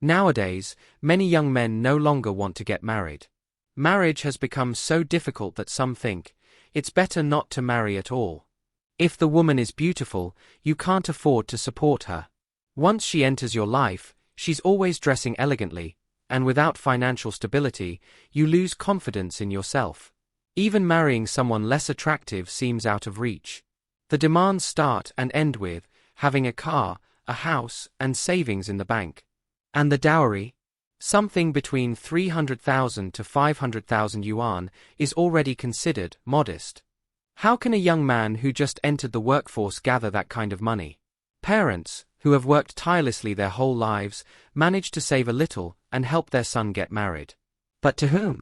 Nowadays, many young men no longer want to get married. Marriage has become so difficult that some think it's better not to marry at all. If the woman is beautiful, you can't afford to support her. Once she enters your life, she's always dressing elegantly, and without financial stability, you lose confidence in yourself. Even marrying someone less attractive seems out of reach. The demands start and end with having a car, a house, and savings in the bank. And the dowry? Something between 300,000 to 500,000 yuan is already considered modest. How can a young man who just entered the workforce gather that kind of money? Parents, who have worked tirelessly their whole lives, manage to save a little and help their son get married. But to whom?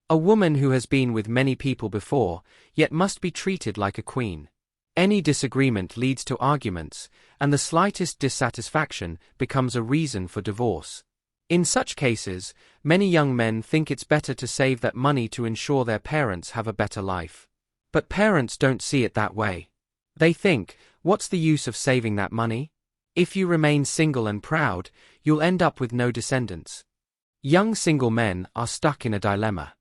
A woman who has been with many people before, yet must be treated like a queen. Any disagreement leads to arguments, and the slightest dissatisfaction becomes a reason for divorce. In such cases, many young men think it's better to save that money to ensure their parents have a better life. But parents don't see it that way. They think, what's the use of saving that money? If you remain single and proud, you'll end up with no descendants. Young single men are stuck in a dilemma.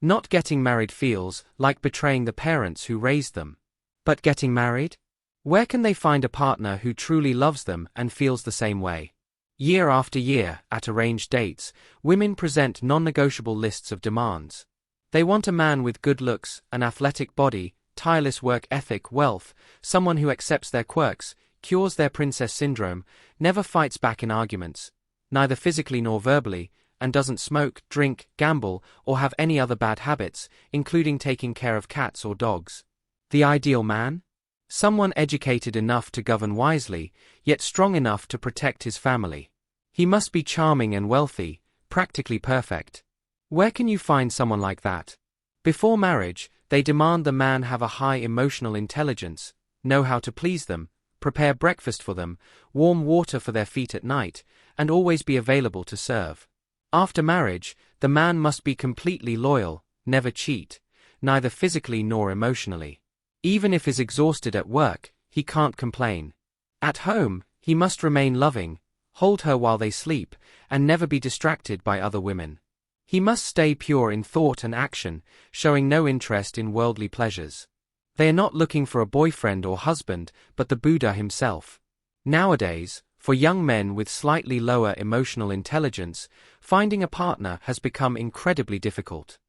Not getting married feels like betraying the parents who raised them. But getting married? Where can they find a partner who truly loves them and feels the same way? Year after year, at arranged dates, women present non-negotiable lists of demands. They want a man with good looks, an athletic body, tireless work ethic, wealth, someone who accepts their quirks, cures their princess syndrome, never fights back in arguments, neither physically nor verbally, and doesn't smoke, drink, gamble, or have any other bad habits, including taking care of cats or dogs. The ideal man? Someone educated enough to govern wisely, yet strong enough to protect his family. He must be charming and wealthy, practically perfect. Where can you find someone like that? Before marriage, they demand the man have a high emotional intelligence, know how to please them, prepare breakfast for them, warm water for their feet at night, and always be available to serve. After marriage, the man must be completely loyal, never cheat, neither physically nor emotionally. Even if he's exhausted at work, he can't complain. At home, he must remain loving, hold her while they sleep, and never be distracted by other women. He must stay pure in thought and action, showing no interest in worldly pleasures. They are not looking for a boyfriend or husband, but the Buddha himself. Nowadays, for young men with slightly lower emotional intelligence, finding a partner has become incredibly difficult.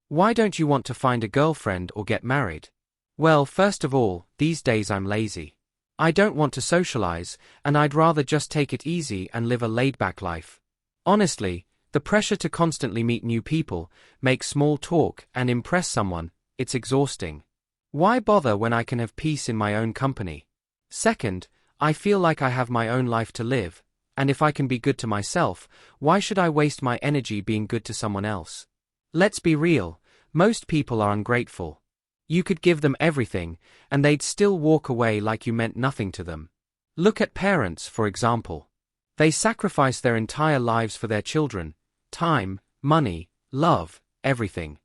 Why don't you want to find a girlfriend or get married? Well, first of all, these days I'm lazy. I don't want to socialize, and I'd rather just take it easy and live a laid-back life. Honestly, the pressure to constantly meet new people, make small talk, and impress someone, it's exhausting. Why bother when I can have peace in my own company? Second, I feel like I have my own life to live, and if I can be good to myself, why should I waste my energy being good to someone else? Let's be real, most people are ungrateful. You could give them everything, and they'd still walk away like you meant nothing to them. Look at parents, for example. They sacrifice their entire lives for their children, time, money, love, everything.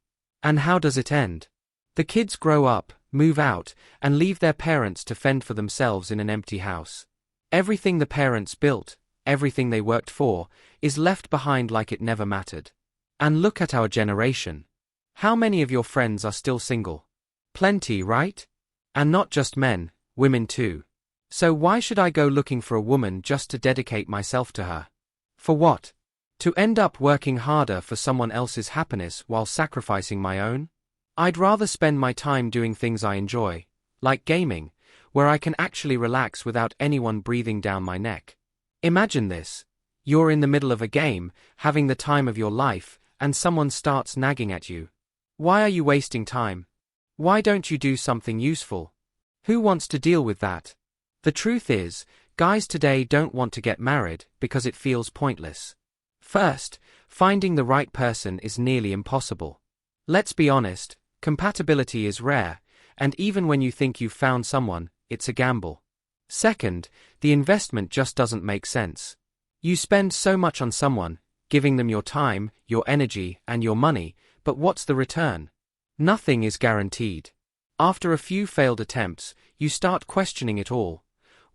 And how does it end? The kids grow up, move out, and leave their parents to fend for themselves in an empty house. Everything the parents built, everything they worked for, is left behind like it never mattered. And look at our generation. How many of your friends are still single? Plenty, right? And not just men, women too. So why should I go looking for a woman just to dedicate myself to her? For what? To end up working harder for someone else's happiness while sacrificing my own? I'd rather spend my time doing things I enjoy, like gaming, where I can actually relax without anyone breathing down my neck. Imagine this. You're in the middle of a game, having the time of your life, and someone starts nagging at you. Why are you wasting time? Why don't you do something useful? Who wants to deal with that? The truth is, guys today don't want to get married because it feels pointless. First, finding the right person is nearly impossible. Let's be honest, compatibility is rare, and even when you think you've found someone, it's a gamble. Second, the investment just doesn't make sense. You spend so much on someone, giving them your time, your energy, and your money, but what's the return? Nothing is guaranteed. After a few failed attempts, you start questioning it all.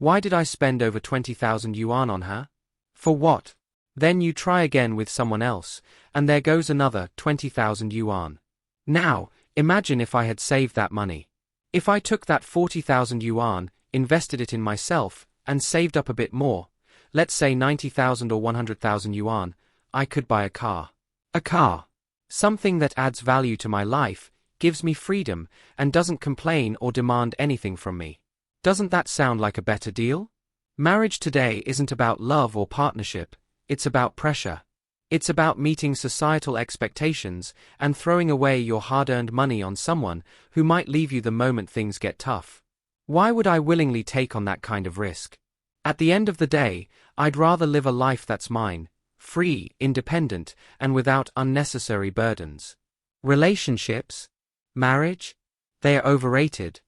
Why did I spend over 20,000 yuan on her? For what? Then you try again with someone else, and there goes another 20,000 yuan. Now, imagine if I had saved that money. If I took that 40,000 yuan, invested it in myself, and saved up a bit more, let's say 90,000 or 100,000 yuan, I could buy a car. A car. Something that adds value to my life, gives me freedom, and doesn't complain or demand anything from me. Doesn't that sound like a better deal? Marriage today isn't about love or partnership, it's about pressure. It's about meeting societal expectations and throwing away your hard-earned money on someone who might leave you the moment things get tough. Why would I willingly take on that kind of risk? At the end of the day, I'd rather live a life that's mine, free, independent, and without unnecessary burdens. Relationships? Marriage? They are overrated.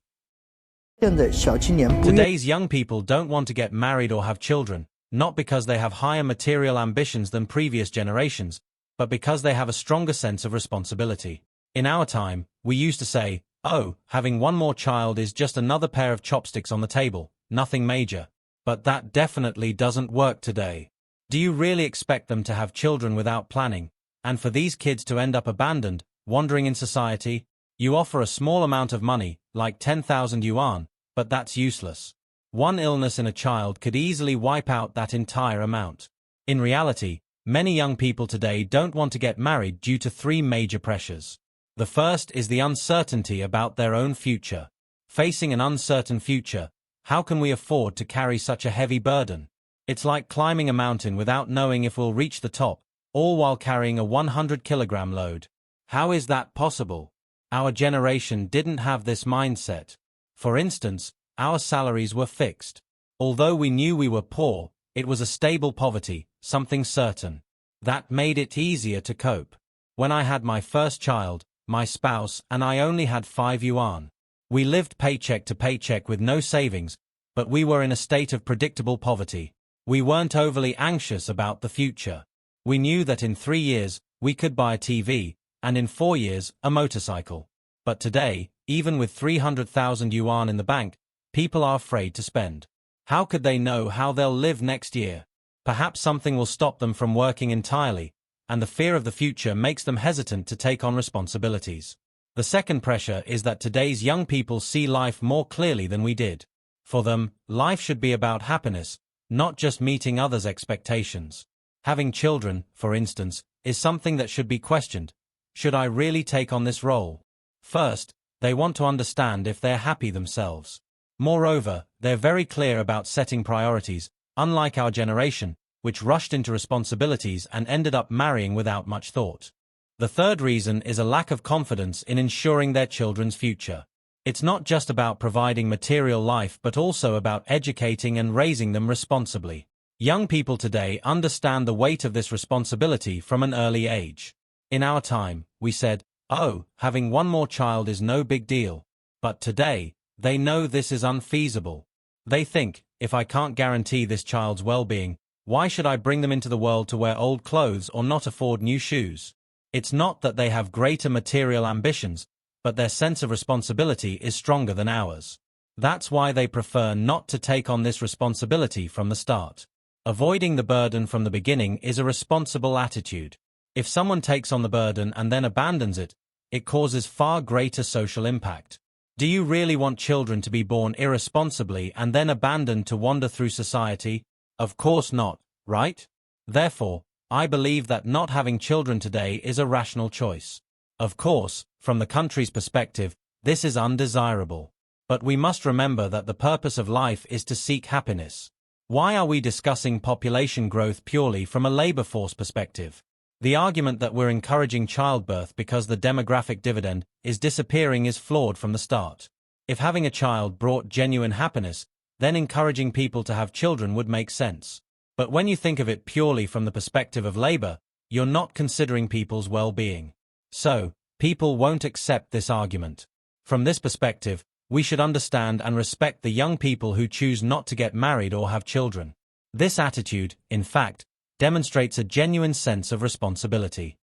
Today's young people don't want to get married or have children, not because they have higher material ambitions than previous generations, but because they have a stronger sense of responsibility. In our time, we used to say, oh, having one more child is just another pair of chopsticks on the table, nothing major. But that definitely doesn't work today. Do you really expect them to have children without planning, and for these kids to end up abandoned, wandering in society? You offer a small amount of money, like 10,000 yuan, but that's useless. One illness in a child could easily wipe out that entire amount. In reality, many young people today don't want to get married due to three major pressures. The first is the uncertainty about their own future. Facing an uncertain future, how can we afford to carry such a heavy burden? It's like climbing a mountain without knowing if we'll reach the top, all while carrying a 100-kilogram load. How is that possible? Our generation didn't have this mindset. For instance, our salaries were fixed. Although we knew we were poor, it was a stable poverty, something certain. That made it easier to cope. When I had my first child, my spouse and I only had 5 yuan. We lived paycheck to paycheck with no savings, but we were in a state of predictable poverty. We weren't overly anxious about the future. We knew that in 3 years, we could buy a TV, and in 4 years, a motorcycle. But today, even with 300,000 yuan in the bank, people are afraid to spend. How could they know how they'll live next year? Perhaps something will stop them from working entirely, and the fear of the future makes them hesitant to take on responsibilities. The second pressure is that today's young people see life more clearly than we did. For them, life should be about happiness, not just meeting others' expectations. Having children, for instance, is something that should be questioned. Should I really take on this role? First, they want to understand if they're happy themselves. Moreover, they're very clear about setting priorities, unlike our generation, which rushed into responsibilities and ended up marrying without much thought. The third reason is a lack of confidence in ensuring their children's future. It's not just about providing material life but also about educating and raising them responsibly. Young people today understand the weight of this responsibility from an early age. In our time, we said, oh, having one more child is no big deal. But today, they know this is unfeasible. They think, if I can't guarantee this child's well-being, why should I bring them into the world to wear old clothes or not afford new shoes? It's not that they have greater material ambitions, but their sense of responsibility is stronger than ours. That's why they prefer not to take on this responsibility from the start. Avoiding the burden from the beginning is a responsible attitude. If someone takes on the burden and then abandons it, it causes far greater social impact. Do you really want children to be born irresponsibly and then abandoned to wander through society? Of course not, right? Therefore, I believe that not having children today is a rational choice. Of course, from the country's perspective, this is undesirable. But we must remember that the purpose of life is to seek happiness. Why are we discussing population growth purely from a labor force perspective? The argument that we're encouraging childbirth because the demographic dividend is disappearing is flawed from the start. If having a child brought genuine happiness, then encouraging people to have children would make sense. But when you think of it purely from the perspective of labor, you're not considering people's well-being. So, people won't accept this argument. From this perspective, we should understand and respect the young people who choose not to get married or have children. This attitude, in fact, demonstrates a genuine sense of responsibility.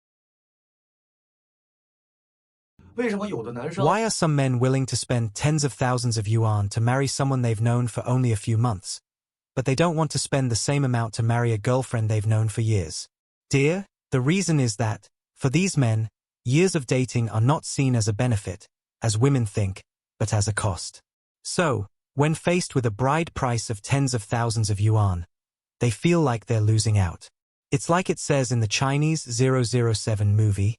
Why are some men willing to spend tens of thousands of yuan to marry someone they've known for only a few months? but they don't want to spend the same amount to marry a girlfriend they've known for years. Dear, the reason is that, for these men, years of dating are not seen as a benefit, as women think, but as a cost. So, when faced with a bride price of tens of thousands of yuan, they feel like they're losing out. It's like it says in the Chinese 007 movie,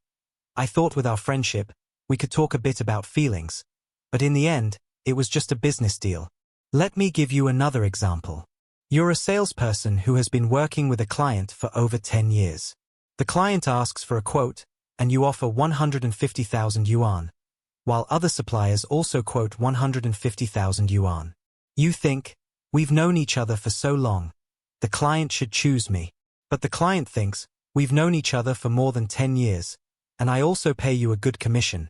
I thought with our friendship, we could talk a bit about feelings, but in the end, it was just a business deal. Let me give you another example. You're a salesperson who has been working with a client for over 10 years. The client asks for a quote, and you offer 150,000 yuan, while other suppliers also quote 150,000 yuan. You think, we've known each other for so long, the client should choose me. But the client thinks, we've known each other for more than 10 years, and I also pay you a good commission,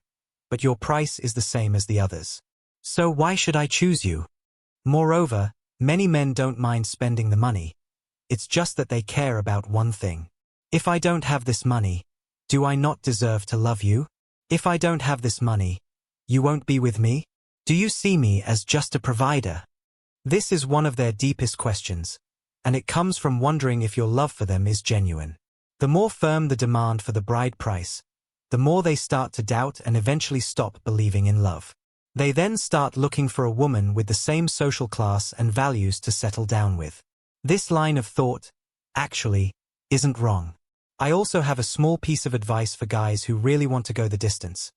but your price is the same as the others. So why should I choose you? Moreover, many men don't mind spending the money. It's just that they care about one thing. If I don't have this money, do I not deserve to love you? If I don't have this money, you won't be with me? Do you see me as just a provider? This is one of their deepest questions, and it comes from wondering if your love for them is genuine. The more firm the demand for the bride price, the more they start to doubt and eventually stop believing in love. They then start looking for a woman with the same social class and values to settle down with. This line of thought, actually, isn't wrong. I also have a small piece of advice for guys who really want to go the distance.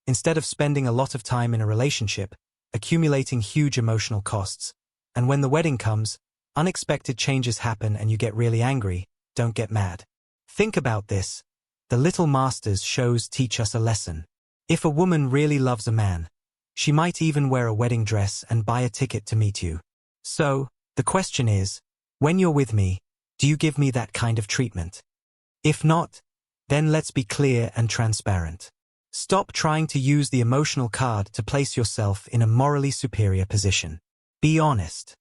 Instead of spending a lot of time in a relationship, accumulating huge emotional costs, and when the wedding comes, unexpected changes happen and you get really angry, don't get mad. Think about this. The Little Masters shows teach us a lesson. If a woman really loves a man, she might even wear a wedding dress and buy a ticket to meet you. So, the question is, when you're with me, do you give me that kind of treatment? If not, then let's be clear and transparent. Stop trying to use the emotional card to place yourself in a morally superior position. Be honest.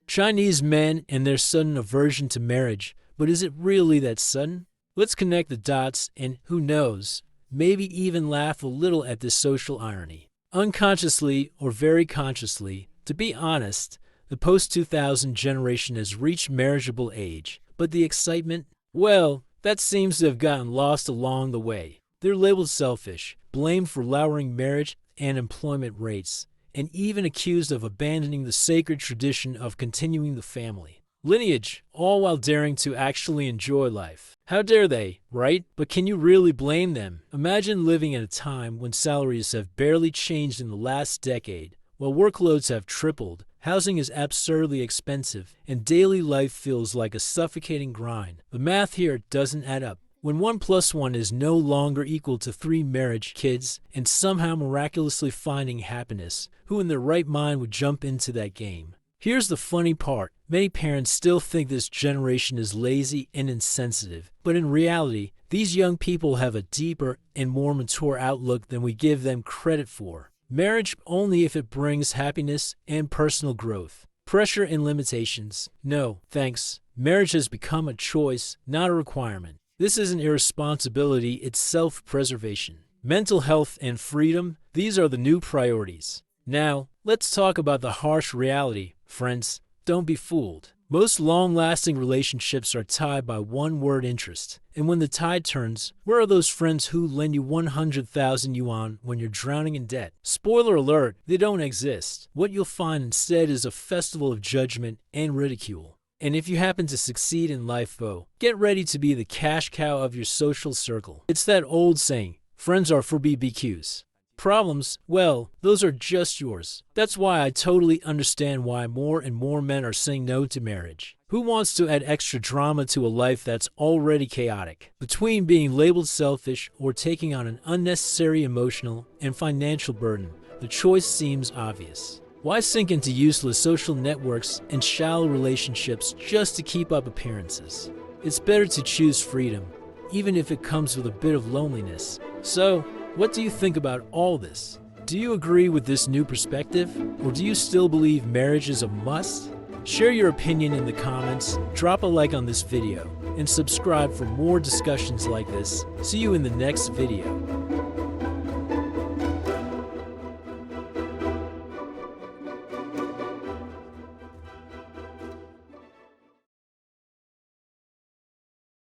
Chinese men and their sudden aversion to marriage, but is it really that sudden? Let's connect the dots and, who knows, maybe even laugh a little at this social irony. Unconsciously or very consciously, to be honest, the post-2000 generation has reached marriageable age, but the excitement, well, that seems to have gotten lost along the way. They're labeled selfish, blamed for lowering marriage and employment rates, and even accused of abandoning the sacred tradition of continuing the family lineage, all while daring to actually enjoy life. How dare they, right? But can you really blame them? Imagine living at a time when salaries have barely changed in the last decade, while workloads have tripled, housing is absurdly expensive, and daily life feels like a suffocating grind. The math here doesn't add up. When 1 + 1 is no longer equal to 3 marriage, kids, and somehow miraculously finding happiness, who in their right mind would jump into that game? Here's the funny part. Many parents still think this generation is lazy and insensitive, but in reality, these young people have a deeper and more mature outlook than we give them credit for. Marriage only if it brings happiness and personal growth. Pressure and limitations. No, thanks. Marriage has become a choice, not a requirement. This isn't irresponsibility, it's self-preservation. Mental health and freedom, these are the new priorities. Now, let's talk about the harsh reality, friends. Don't be fooled. Most long-lasting relationships are tied by one-word interest. And when the tide turns, where are those friends who lend you 100,000 yuan when you're drowning in debt? Spoiler alert, they don't exist. What you'll find instead is a festival of judgment and ridicule. And if you happen to succeed in life, get ready to be the cash cow of your social circle. It's that old saying, friends are for BBQs. Problems, well, those are just yours. That's why I totally understand why more and more men are saying no to marriage. Who wants to add extra drama to a life that's already chaotic? Between being labeled selfish or taking on an unnecessary emotional and financial burden, the choice seems obvious. Why sink into useless social networks and shallow relationships just to keep up appearances? It's better to choose freedom, even if it comes with a bit of loneliness. So, what do you think about all this? Do you agree with this new perspective? Or do you still believe marriage is a must? Share your opinion in the comments, drop a like on this video, and subscribe for more discussions like this. See you in the next video.